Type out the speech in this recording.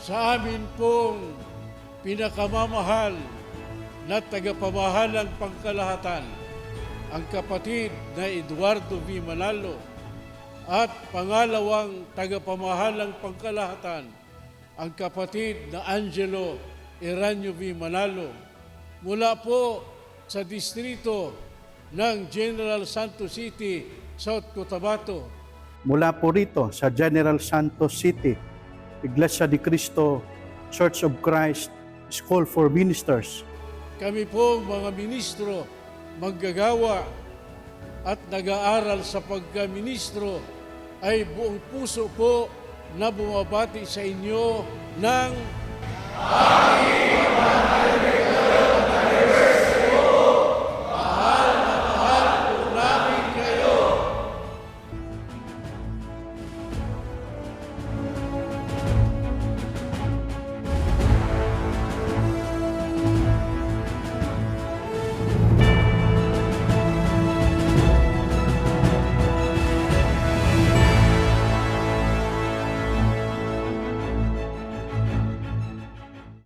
sa amin pong pinakamamahal na tagapamahalang pangkalahatan, ang kapatid na Eduardo V. Manalo, at pangalawang tagapamahalang pangkalahatan, ang kapatid na Angelo Eranio V. Manalo, mula po sa distrito ng General Santos City, South Cotabato. Mula po rito sa General Santos City, Iglesia de Cristo, Church of Christ, School for Ministers. Kami po mga ministro, manggagawa at nag-aaral sa pagkaministro ay buong puso po na bumabati sa inyo ng